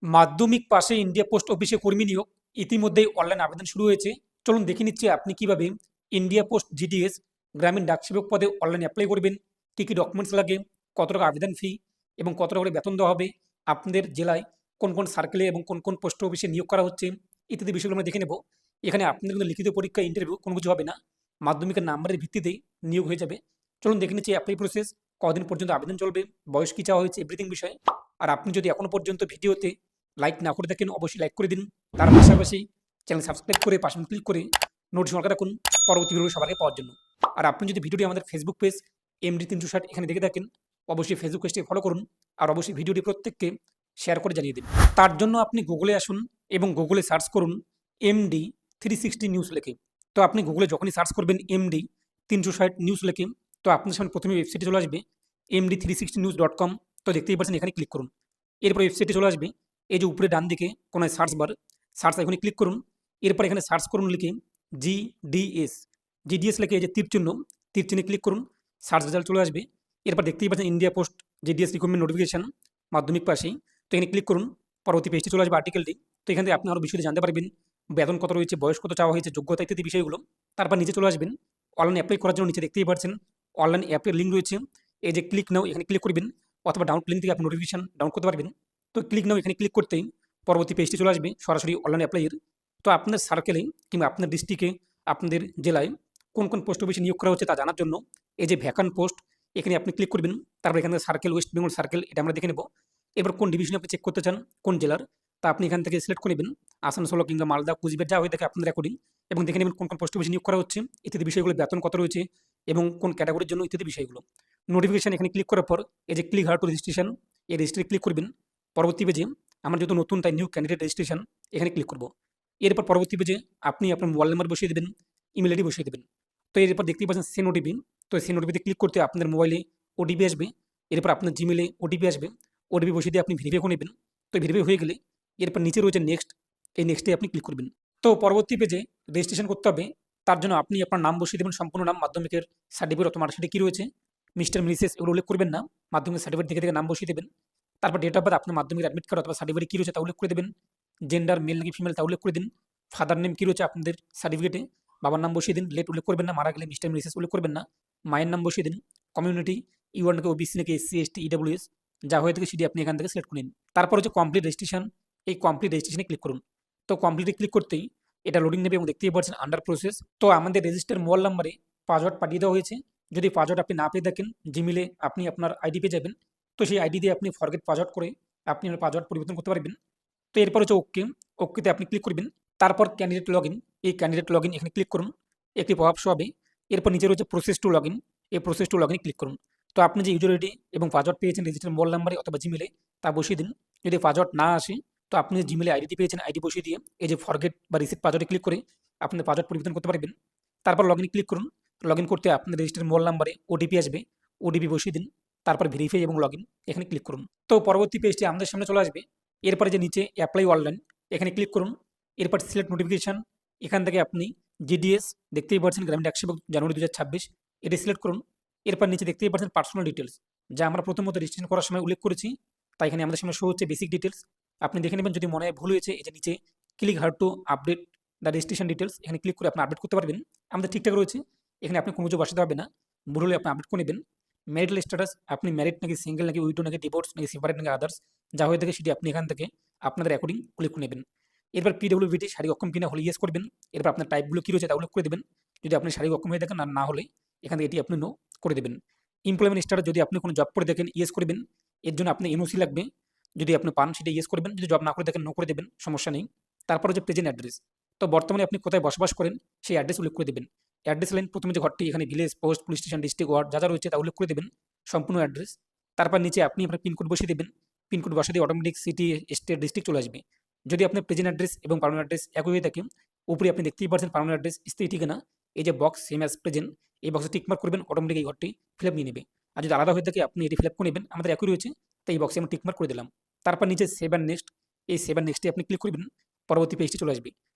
মাধ্যমিক পাশে India post অফিসে কর্মী নিয়োগ ইতিমধ্যেই অনলাইন আবেদন শুরু হয়েছে। চলুন দেখে নিচ্ছি আপনি কিভাবে ইন্ডিয়া পোস্ট জিডিএস গ্রামীণ ডাক সেবক পদে অনলাইন অ্যাপ্লাই করবেন, কী কী ডকুমেন্টস লাগে, কত টাকা আবেদন ফি এবং কত টাকা করে বেতন দেওয়া হবে, আপনাদের জেলায় কোন কোন সার্কেলে এবং কোন কোন পোস্ট অফিসে নিয়োগ করা হচ্ছে ইত্যাদি বিষয়গুলো আমরা দেখে নেব। এখানে আপনাদের কিন্তু লিখিত পরীক্ষা ইন্টারভিউ কোনো কিছু হবে না, মাধ্যমিকের নাম্বারের ভিত্তিতেই নিয়োগ হয়ে যাবে। চলুন দেখে নিচ্ছি অ্যাপ্লাই প্রসেস, কদিন পর্যন্ত আবেদন চলবে, বয়স কী চাওয়া হয়েছে, এভরিথিং বিষয়ে। আর আপনি যদি এখনো পর্যন্ত ভিডিওতে লাইক না করে থাকেন অবশ্যই লাইক করে দিন। তার পাশাপাশি চ্যানেল সাবস্ক্রাইব করে পাশে ক্লিক করে নোটিফিকেশন অন রাখুন পরবর্তী ভিডিও সবার আগে পাওয়ার জন্য। আর আপনি যদি ভিডিওটি আমাদের ফেসবুক পেজ MD360 এখানে দেখে থাকেন অবশ্যই ফেসবুক পেজটি ফলো করুন আর অবশ্যই ভিডিওটি প্রত্যেককে শেয়ার করে জানিয়ে দিন। তার জন্য আপনি গুগলে আসুন এবং গুগলে সার্চ করুন MD360 নিউজ লেখে। তো আপনি গুগলে যখনই সার্চ করবেন MD360 নিউজ লেখে, তো আপনার সামনে প্রথমে ওয়েবসাইটে চলে আসবে MD360news.com। তো দেখতেই পাচ্ছেন, এখানে ক্লিক করুন। এরপর ওয়েবসাইটে চলে আসবে, এই যে উপরে ডান দিকে কোনায় সার্চ বার, সার্চ আইকনে ক্লিক করুন। এরপর এখানে সার্চ করুন লিখে জিডিএস, জিডিএস লিখে এই যে তীর চিহ্নে ক্লিক করুন, সার্চ রেজাল্ট চলে আসবে। এরপর দেখতেই পাচ্ছেন India post GDS recruitment notification মাধ্যমিক পাশেই। তো এখানে ক্লিক করুন, পরবর্তী পেজটি চলে আসবে আর্টিকেলটি। তো এখান থেকে আপনি আরও বিষয়টি জানতে পারবেন, বেতন কত রয়েছে, বয়স কত চাওয়া হয়েছে, যোগ্যতা ইত্যাদি বিষয়গুলো। তারপর নিচে চলে আসবেন, অনলাইন অ্যাপ্লাই করার জন্য নিচে দেখতেই পাচ্ছেন অনলাইন অ্যাপের লিঙ্ক রয়েছে, এই যে ক্লিক নাও এখানে ক্লিক করবেন, অথবা ডাউনলোড লিঙ্ক থেকে আপনি নোটিফিকেশন ডাউনলোড করতে পারবেন। তো ক্লিক নাও এখানে ক্লিক করতেই পরবর্তী পেজটি চলে আসবে সরাসরি অনলাইন অ্যাপ্লাইয়ের। তো আপনার সার্কেলে কিংবা আপনার ডিস্ট্রিক্টে আপনাদের জেলায় কোন কোন পোস্ট অফিসে নিয়োগ করা হচ্ছে তা জানার জন্য এই যে ভ্যাকান্ট পোস্ট এখানে আপনি ক্লিক করবেন। তারপর এখান থেকে সার্কেল ওয়েস্ট বেঙ্গল সার্কেল এটা আমরা দেখে নেব। এবার কোন ডিভিশনে আপনি চেক করতে চান, কোন জেলার, তা আপনি এখান থেকে সিলেক্ট করে নেবেন, আসানসোল কিংবা মালদা কুচবিহার যা হয়ে থাকে আপনাদের অ্যাকর্ডিং, এবং দেখে নেবেন কোন কোন পোস্ট অফিসে নিয়োগ করা হচ্ছে ইত্যাদি বিষয়গুলো, বেতন কত রয়েছে এবং কোন ক্যাটাগরির জন্য ইত্যাদি বিষয়গুলো। নোটিফিকেশন এখানে ক্লিক করার পর এই যে ক্লিক হার টু রেজিস্ট্রেশন, এই রেজিস্ট্রে ক্লিক করবেন। পরবর্তী পেজে আমার যেহেতু নতুন তাই নিউ ক্যান্ডিডেট রেজিস্ট্রেশন এখানে ক্লিক করব। এরপর পরবর্তী পেজে আপনি আপনার মোবাইল নাম্বার বসিয়ে দেবেন, ইমেল আইডি বসিয়ে দেবেন। তো এরপর দেখতেই পাচ্ছেন সেন্ড ওটিপি। তো সেন্ড ওটিপিতে ক্লিক করতে আপনাদের মোবাইলে ওটিপি আসবে, এরপর আপনার জিমেলে ওটিপি আসবে, ওটিপি বসিয়ে দিয়ে আপনি ভেরিফাই করে নেবেন। তো ভেরিফাই হয়ে গেলে এরপর নিচে রয়েছে নেক্সট, এই নেক্সটে আপনি ক্লিক করবেন। তো পরবর্তী পেজে রেজিস্ট্রেশন করতে হবে, তার জন্য আপনি আপনার নাম বসিয়ে দেবেন, সম্পূর্ণ নাম, মাধ্যমিকের সার্টিফিকেট অথবা মার্কশিটে কী রয়েছে, মিস্টার মিসেস এগুলো উল্লেখ করবেন না, মাধ্যমিক সার্টিফিকেট থেকে নাম বসিয়ে দেবেন। তারপর ডেট অফ বার্থ আপনার মাধ্যমিক অ্যাডমিট কার্ড অথবা সার্টিফিকেট কী রয়েছে তা উল্লেখ করে দেবেন। জেন্ডার মেল নাকি ফিমেল তা উল্লেখ করে দিন। ফাদার নেম কী রয়েছে আপনাদের সার্টিফিকেটে, বাবার নাম বসিয়ে দিন, লেট উল্লেখ করবেন না, মারা গেলে মিস্টার মিসেস উল্লেখ করবেন না। মায়ের নাম বসিয়ে দিন। কমিউনিটি ইউআর নাকি ওবিসি নাকি SC ST EWS যা হয়ে থাকে সেটি আপনি এখান থেকে সিলেক্ট করে নিন। তারপর হচ্ছে কমপ্লিট রেজিস্ট্রেশন, এই কমপ্লিট রেজিস্ট্রেশনে ক্লিক করুন। তো কমপ্লিটে ক্লিক করতেই এটা লোডিং নেবে এবং দেখতেই পাচ্ছেন আন্ডার প্রসেস। তো আমাদের রেজিস্টার মোবাইল নাম্বারে পাসওয়ার্ড পাঠিয়ে দেওয়া হয়েছে। যদি পাসওয়ার্ড আপনি না পেয়ে থাকেন, জিমেলে আপনি আপনার আইডি পেয়ে যাবেন। তো সেই আইডি দিয়ে আপনি ফরগেট পাসওয়ার্ড করে আপনি আপনার পাসওয়ার্ড পরিবর্তন করতে পারবেন। তো এরপর হচ্ছে ওকেতে আপনি ক্লিক করবেন। তারপর ক্যান্ডিডেট লগ ইন, এই ক্যান্ডিডেট লগ ইন এখানে ক্লিক করুন, একটি পপ শো হবে। এরপর নিচে রয়েছে প্রসেস টু লগ ইন, এই process to log in click করুন। তো আপনি যে ইউজার আইডি এবং পাসওয়ার্ড পেয়েছেন রেজিস্টার মোবাইল নাম্বারে অথবা জিমেলে তা বসিয়ে দিন। যদি পাসওয়ার্ড না আসে তো আপনি যে জিমেলে আইডি পেয়েছেন আইডি বসিয়ে দিয়ে এই যে ফরগেট বা রিসিট পাসওয়ার্ডে ক্লিক করে আপনার পাসওয়ার্ড পরিবর্তন করতে পারবেন। তারপর লগ ইন ক্লিক করুন। লগ ইন করতে আপনার রেজিস্টার মোবাইল নাম্বারে ওটিপি আসবে, ওটিপি বসিয়ে দিন। তারপর ভেরিফাই এবং লগ ইন এখানে ক্লিক করুন। তো পরবর্তী পেজটি আমাদের সামনে চলে আসবে। এরপরে যে নিচে অ্যাপ্লাই অনলাইন এখানে ক্লিক করুন। এরপর সিলেক্ট নোটিফিকেশন, এখান থেকে আপনি জিডিএস দেখতেই পাচ্ছেন গ্রামীণ ডাক সেবক জানুয়ারি 2026 এটি সিলেক্ট করুন। এরপর নিচে দেখতেই পাচ্ছেন পার্সোনাল ডিটেলস, যা আমরা প্রথমত রেজিস্ট্রেশন করার সময় উল্লেখ করেছি, তাই এখানে আমাদের সামনে শো হচ্ছে বেসিক ডিটেলস। আপনি দেখে নেবেন যদি মনে হয় ভুল হয়েছে, এই যে নিচে click here to update the registration details এখানে ক্লিক করে আপনি আপডেট করতে পারবেন। আমাদের ঠিকঠাক রয়েছে, এখানে আপনি কোনো কিছু বসাতে হবে না, ভুল হলে আপনি আপডেট করে নেবেন। ম্যারিটাল স্ট্যাটাস, আপনি ম্যারিড নাকি সিঙ্গেল নাকি উইডো নাকি ডিভোর্স নাকি সেপারেট নাকি আদার্স যা হয়ে থাকে সেটি আপনি এখান থেকে আপনাদের অ্যাকর্ডিং ক্লিক করে নেবেন। এরপর পিডব্লিউবিটি শারীরিক অক্ষম কিনা হলে ইয়েস করবেন। এরপর আপনার টাইপগুলো কী রয়েছে তা উল্লেখ করে দেবেন, যদি আপনি শারীরিক অক্ষম হয়ে থাকেন আর না হলে এখান থেকে এটি আপনি নো করে দেবেন। এমপ্লয়মেন্ট স্ট্যাটাস, যদি আপনি কোনো জব করে দেখেন ইয়েস করবেন, এর জন্য আপনি এনওসি লাগবে, যদি আপনি পান সেটা ইয়েস করবেন, যদি জব না করে দেখেন নো করে দেবেন, সমস্যা নেই। তারপর হচ্ছে প্রেজেন্ট অ্যাড্রেস, তো বর্তমানে আপনি কোথায় বসবাস করেন সেই অ্যাড্রেস উল্লেখ করে দেবেন। অ্যাড্রেস লাইন প্রথমে যে ঘরটি এখানে village, post, police station, district, ward যা যা রয়েছে তা উল্লেখ করে দেবেন, সম্পূর্ণ অ্যাড্রেস। তারপর নিচে আপনি আপনার পিনকোড বসিয়ে দেবেন, পিনকোড বসিয়ে দিয়ে অটোমেটিক সিটি, স্টেট, ডিস্ট্রিক্ট চলে আসবে। যদি আপনার প্রেজেন্ট অ্যাড্রেস এবং পার্মানেন্ট অ্যাড্রেস একই হয়ে থাকে, উপরে আপনি দেখতেই পাচ্ছেন পার্মানেন্ট অ্যাড্রেস স্থায়ী ঠিকানা, এই যে বক্স সেম অ্যাজ প্রেজেন্ট, এই বক্সে টিকমার্ক করবেন, অটোমেটিক এই ঘরটি ফিল আপ নিয়ে নেবে। আর যদি আলাদা হয়ে থাকে আপনি এটি ফিল আপ করে নেবেন, আমাদের একই রয়েছে তাই এই বক্সে আমি টিকমার্ক করে দিলাম। তারপর নিচে সেভ অ্যান্ড নেক্সট, এই সেভ অ্যান্ড নেক্সটে আপনি ক্লিক করবেন, পরবর্তী পেজটি চলে আসবে।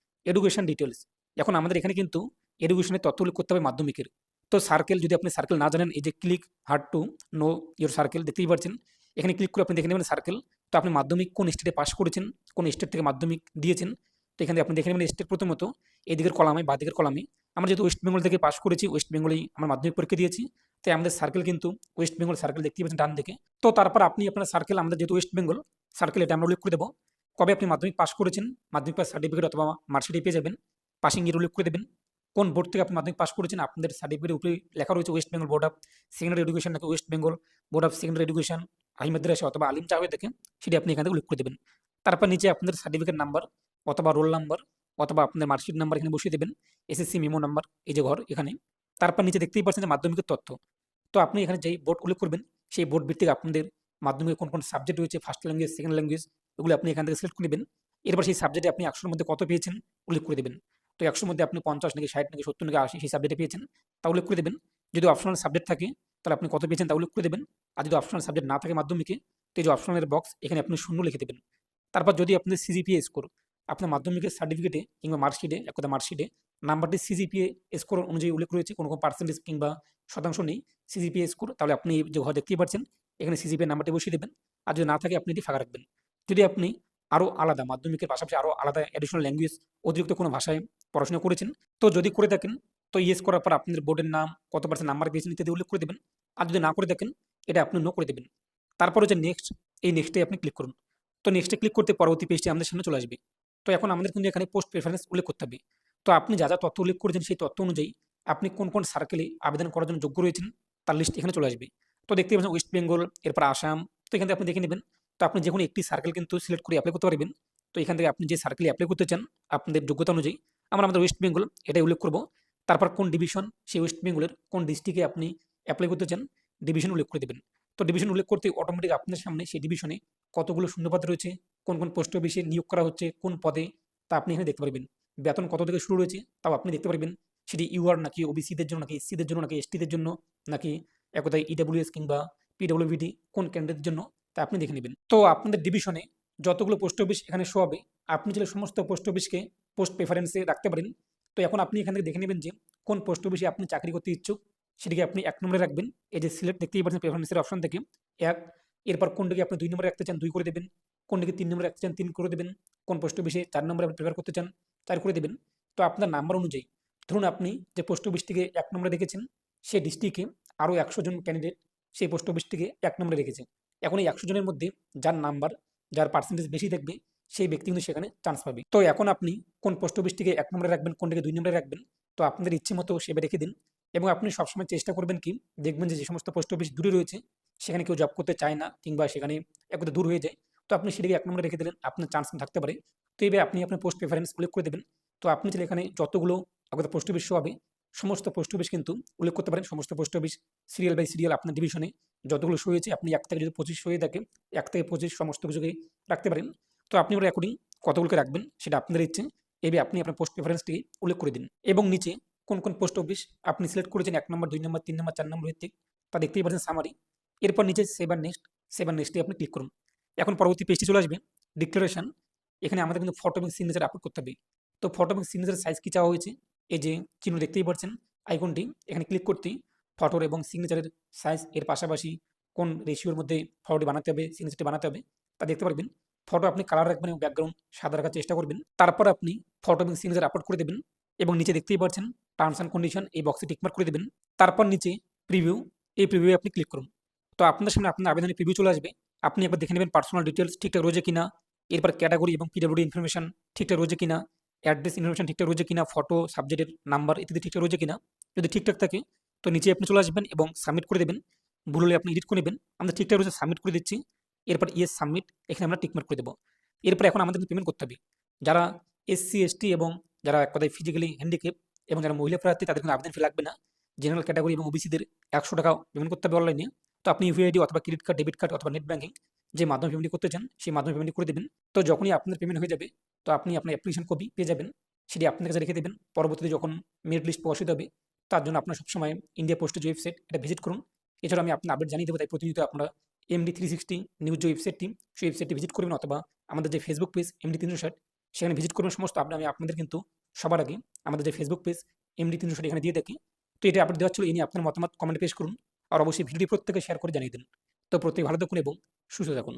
এডুকেশন ডিটেলস, এখন আমাদের এখানে কিন্তু এডুকেশনের তথ্য উল্লেখ করতে হবে মাধ্যমিকের। তো সার্কেল, যদি আপনি সার্কেল না জানেন এই যে click hard to know your circle দেখতেই পাচ্ছেন, এখানে ক্লিক করে আপনি দেখে নেবেন সার্কেল তো আপনি মাধ্যমিক কোন স্টেটে পাস করেছেন, কোন স্টেট থেকে মাধ্যমিক দিয়েছেন। তো এখানে আপনি দেখে নেবেন স্টেট প্রথমত এদিকের কলামে বা দিকের কলামে। আমরা যেহেতু ওয়েস্ট বেঙ্গল থেকে পাস করেছি, ওয়েস্ট বেঙ্গলেই আমার মাধ্যমিক পরীক্ষা দিয়েছি, তাই আমাদের সার্কেল কিন্তু ওয়েস্ট বেঙ্গল সার্কেল দেখতেই পাচ্ছেন ডান দিকে। তো তারপর আপনি আপনার সার্কেল, আমাদের যেহেতু ওয়েস্ট বেঙ্গল সার্কেল, এটা আমরা উল্লেখ করে দেবো কবে আপনি মাধ্যমিক পাস করেছেন, মাধ্যমিক পাস সার্টিফিকেট অথবা মার্কশিটে পেয়ে যাবেন। পাসিং এর উল্লেখ করে দেবেন কোন বোর্ড থেকে আপনি মাধ্যমিক পাস করেছেন। আপনাদের সার্টিফিকেটের উপরে লেখা রয়েছে west Bengal board of secondary education নাকি west Bengal board of secondary education high মাদ্রাসা অথবা আলিম চা হয়ে থাকে, সেটি আপনি এখান থেকে উল্লেখ করে দেবেন। তারপর নিচে আপনাদের সার্টিফিকেট নাম্বার অথবা রোল নাম্বার অথবা আপনাদের মার্কশিট নাম্বার এখানে বসিয়ে দেবেন, এসএসসি মেমো নাম্বার, এই যে ঘর এখানে। তারপর নিচে দেখতেই পাচ্ছেন যে মাধ্যমিকের তথ্য। তো আপনি এখানে যেই বোর্ড উল্লেখ করবেন সেই বোর্ড ভিত্তিক আপনাদের মাধ্যমিকে কোন কোন সাবজেক্ট রয়েছে, ফার্স্ট ল্যাঙ্গুয়েজ, সেকেন্ড ল্যাঙ্গুয়েজ, এগুলো আপনি এখান থেকে সিলেক্ট করে নেবেন। এরপর সেই সাবজেক্টে আপনি 100-র মধ্যে কত পেয়েছেন উল্লেখ করে দেবেন। তো 100-র মধ্যে আপনি 50 নাকি 60 নাকি 70 নাকি 80 সেই সাবজেক্টে পেয়েছেন তা উল্লেখ করে দেবেন। যদি অপশনাল সাবজেক্ট থাকে তাহলে আপনি কত পেয়েছেন তা উল্লেখ করে দেবেন। আর যদি অপশনাল সাবজেক্ট না থাকে মাধ্যমিকে, তো এই যে অপশনালের বক্স এখানে আপনি 0 লিখে দেবেন। তারপর যদি আপনাদের সিজিপিএ স্কোর, আপনার মাধ্যমিকের সার্টিফিকেটে কিংবা মার্কশিটে, এক কথা মার্কশিটে নাম্বারটি সিজিপিএ স্কোর অনুযায়ী উল্লেখ রয়েছে, কোনো পার্সেন্টেজ কিংবা শতাংশ নেই সিজিপিএ স্কোর, তাহলে আপনি যে ঘর দেখতেই পাচ্ছেন এখানে সিজিপিএ নাম্বারটি বসিয়ে দেবেন। আর যদি না থাকে আপনি এটি ফাঁকা রাখবেন। যদি আপনি আরও আলাদা মাধ্যমিকের পাশাপাশি আরও আলাদা অ্যাডিশনাল ল্যাঙ্গুয়েজ অতিরিক্ত কোনো ভাষায় পড়াশোনা করেছেন, তো যদি করে থাকেন তো ইয়েস করার পর আপনাদের বোর্ডের নাম, কত পার্সেন্ট নাম্বার পেয়েছেন ইত্যাদি উল্লেখ করে দেবেন। আর যদি না করে থাকেন এটা আপনি নো করে দেবেন। তারপর হচ্ছে নেক্সট, এই নেক্সটে আপনি ক্লিক করুন। তো নেক্সটে ক্লিক করতে পরবর্তী পেজটি আমাদের সামনে চলে আসবে। তো এখন আমাদের কিন্তু এখানে পোস্ট প্রেফারেন্স উল্লেখ করতে হবে। তো আপনি যা যা তথ্য উল্লেখ করেছেন সেই তথ্য অনুযায়ী আপনি কোন কোন সার্কেলে আবেদন করার জন্য যোগ্য রয়েছেন তার লিস্ট এখানে চলে আসবে। তো দেখতে পাচ্ছেন ওয়েস্ট বেঙ্গল, এরপর আসাম। তো এখান থেকে আপনি দেখে নেবেন। তো আপনি যে কোনো একটি সার্কেল কিন্তু সিলেক্ট করে অ্যাপ্লাই করতে পারবেন। তো এখান থেকে আপনি যে সার্কেলে অ্যাপ্লাই করতে চান আপনাদের যোগ্যতা অনুযায়ী, আমরা আমাদের ওয়েস্ট বেঙ্গল এটাই উল্লেখ করব। তারপর কোন ডিভিশন, সেই ওয়েস্ট বেঙ্গলের কোন ডিস্ট্রিক্টে আপনি অ্যাপ্লাই করতে চান ডিভিশন উল্লেখ করে দেবেন। তো ডিভিশন উল্লেখ করতে অটোমেটিক আপনার সামনে সেই ডিভিশনে কতগুলো শূন্যপদ রয়েছে, কোন কোন পোস্ট অফিসে নিয়োগ করা হচ্ছে, কোন পদে, তা আপনি এখানে দেখতে পারবেন। বেতন কত থেকে শুরু রয়েছে তাও আপনি দেখতে পারবেন। সেটি ইউআর নাকি ওবিসিদের জন্য নাকি এসসিদের জন্য নাকি এসটিদের জন্য নাকি একদাই ইডাব্লিউএস কিংবা পিডব্লিউবিডি কোন ক্যান্ডিডেটের জন্য তা আপনি দেখে নেবেন। তো আপনাদের ডিভিশনে যতগুলো পোস্ট অফিস এখানে শো হবে আপনি চাইলে সমস্ত পোস্ট অফিসকে পোস্ট প্রেফারেন্সে রাখতে পারেন। তো এখন আপনি এখান থেকে দেখে নেবেন যে কোন পোস্ট অফিসে আপনি চাকরি করতে ইচ্ছুক সেটিকে আপনি 1 নম্বরে রাখবেন। এই যে সিলেক্ট দেখতেই পাচ্ছেন প্রেফারেন্সের অপশন থেকে 1। এরপর কোনটিকে আপনি 2 নম্বরে রাখতে চান 2 করে দেবেন, কোনটিকে 3 নম্বরে রাখতে চান 3 করে দেবেন, কোন পোস্ট অফিসে 4 নম্বরে আপনি প্রেফার করতে চান 4 করে দেবেন। তো আপনার নাম্বার অনুযায়ী ধরুন আপনি যে পোস্ট অফিসটিকে 1 নম্বরে রেখেছেন সেই ডিস্ট্রিক্টে আরও 100 জন ক্যান্ডিডেট সেই পোস্ট অফিসটিকে 1 নম্বরে রেখেছে। এখন এই 100 জনের মধ্যে যার নাম্বার, যার পার্সেন্টেজ বেশি থাকবে সেই ব্যক্তি কিন্তু সেখানে চান্স পাবে। তো এখন আপনি কোন পোস্ট অফিসটিকে 1 নম্বরে রাখবেন, কোনটিকে 2 নম্বরে রাখবেন, তো আপনাদের ইচ্ছে মতো সেভাবে রেখে দিন। এবং আপনি সবসময় চেষ্টা করবেন কি, দেখবেন যে যে সমস্ত পোস্ট অফিস দূরে রয়েছে সেখানে কেউ জব করতে চায় না কিংবা সেখানে একটু দূর হয়ে যায়, তো আপনি সেটাকে 1 নম্বরে রেখে দিলেন, আপনার চান্স থাকতে পারে। তো এইভাবে আপনি আপনার পোস্ট প্রেফারেন্স উল্লেখ করে দেবেন। তো আপনি চাইলে এখানে যতগুলো আপনাদের পোস্ট অফিস শো হবে সমস্ত পোস্ট অফিস কিন্তু উল্লেখ করতে পারেন। সমস্ত post office serial by serial আপনার ডিভিশনে যতগুলো শো হয়েছে আপনি 1 থেকে যদি 25 হয়ে থাকে 1 থেকে 25 সমস্ত কিছুকে রাখতে পারেন। তো আপনি ওর অ্যাকর্ডিং কতগুলোকে রাখবেন সেটা আপনাদের ইচ্ছে। এভাবে আপনি আপনার পোস্ট প্রেফারেন্সটি উল্লেখ করে দিন এবং নিচে কোন কোন পোস্ট অফিস আপনি সিলেক্ট করেছেন 1 নম্বর 2 নম্বর 3 নম্বর 4 নম্বর ভিত্তিক তা দেখতেই পাচ্ছেন সামারি। এরপর নিচে save and next, save and নেক্সটে আপনি ক্লিক করুন। এখন পরবর্তী পেজটি চলে আসবে ডিক্লারেশন। এখানে আমাদের কিন্তু ফটো এবং সিগনেচার আপলোড করতে হবে। তো ফটো এবং সিগনেচার সাইজ কি চাওয়া হয়েছে, এই যে চিহ্ন দেখতেই পাচ্ছেন আইকনটি, এখানে ক্লিক করতেই ফটোর এবং সিগনেচারের সাইজ এর পাশাপাশি কোন রেশিওর মধ্যে ফটোটি বানাতে হবে, সিগনেচারটি বানাতে হবে তা দেখতে পারবেন। ফটো আপনি কালার রাখবেন এবং ব্যাকগ্রাউন্ড সাদা রাখার চেষ্টা করবেন। তারপর আপনি ফটো এবং সিগনেচার আপলোড করে দেবেন এবং নিচে দেখতেই পাচ্ছেন টার্মস অ্যান্ড কন্ডিশন, এই বক্সে টিকমার্ক করে দেবেন। তারপর নিচে প্রিভিউ, এই প্রিভিউ আপনি ক্লিক করুন। তো আপনার সামনে আপনার আবেদনের প্রিভিউ চলে আসবে। আপনি একবার দেখে নেবেন পার্সোনাল ডিটেলস ঠিকঠাক রয়েছে কিনা, এরপর ক্যাটাগরি এবং পিডব্লিউডি ইনফরমেশন ঠিকঠাক রয়েছে কিনা, অ্যাড্রেস ইনফরমেশন ঠিকঠাক রয়েছে কিনা, ফটো, সাবজেক্টের নাম্বার ইত্যাদি ঠিকঠাক রয়েছে কিনা। যদি ঠিকঠাক থাকে তো নিচে আপনি চলে আসবেন এবং সাবমিট করে দেবেন। ভুল হলে আপনি এডিট করে নেবেন। আমরা ঠিকঠাক রয়েছে সাবমিট করে দিচ্ছি। এরপর ইয়েস সাবমিট, এখানে আমরা টিকমার্ক করে দেবো। এরপর এখন আমাদের পেমেন্ট করতে হবে। যারা এসসি এসটি এবং যারা এক কথায় ফিজিক্যালি হ্যান্ডিক্যাপ এবং যারা মহিলা প্রার্থী তাদের কোনো আবেদন ফি লাগবে না। জেনারেল ক্যাটাগরি এবং ওবিসিদের 100 টাকা পেমেন্ট করতে হবে অনলাইনে। তো আপনি ইউপিআইডি অথবা ক্রেডিট কার্ড, ডেবিট কার্ড অথবা নেট ব্যাঙ্কিং যে মাধ্যমে পেমেন্ট করতে চান সেই মাধ্যমে পেমেন্ট করে দেবেন। তো যখনই আপনার পেমেন্ট হয়ে যাবে তো আপনি আপনার অ্যাপ্লিকেশন কপি পেয়ে যাবেন, সেটি আপনার কাছে রেখে দেবেন। পরবর্তীতে যখন মেরিট লিস্ট প্রকাশিত হবে তার জন্য আপনার সবসময় ইন্ডিয়া পোস্টের যে ওয়েবসাইট এটা ভিজিট করুন। এছাড়া আমি আপনার আপডেট জানিয়ে দেবো, তাই প্রতিনিয়ত আপনারা MD360 নিউজ যে ওয়েবসাইটটি সেই ওয়েবসাইটটি ভিজিট করবেন অথবা আমাদের যে ফেসবুক পেজ MD360 সেখানে ভিজিট করবেন। সমস্ত আপডেট আমি আপনাদের কিন্তু সবার আগে আমাদের যে ফেসবুক পেজ MD360 এখানে দিয়ে থাকি। তো এটা আপডেট দেওয়া ছিল, এই নিয়ে আপনার মতামত কমেন্টে পেশ করুন আর অবশ্যই ভিডিওটি প্রত্যেকে শেয়ার করে জানিয়ে দিন। তো প্রত্যেকে ভালো থাকুন এবং সুস্থ থাকুন।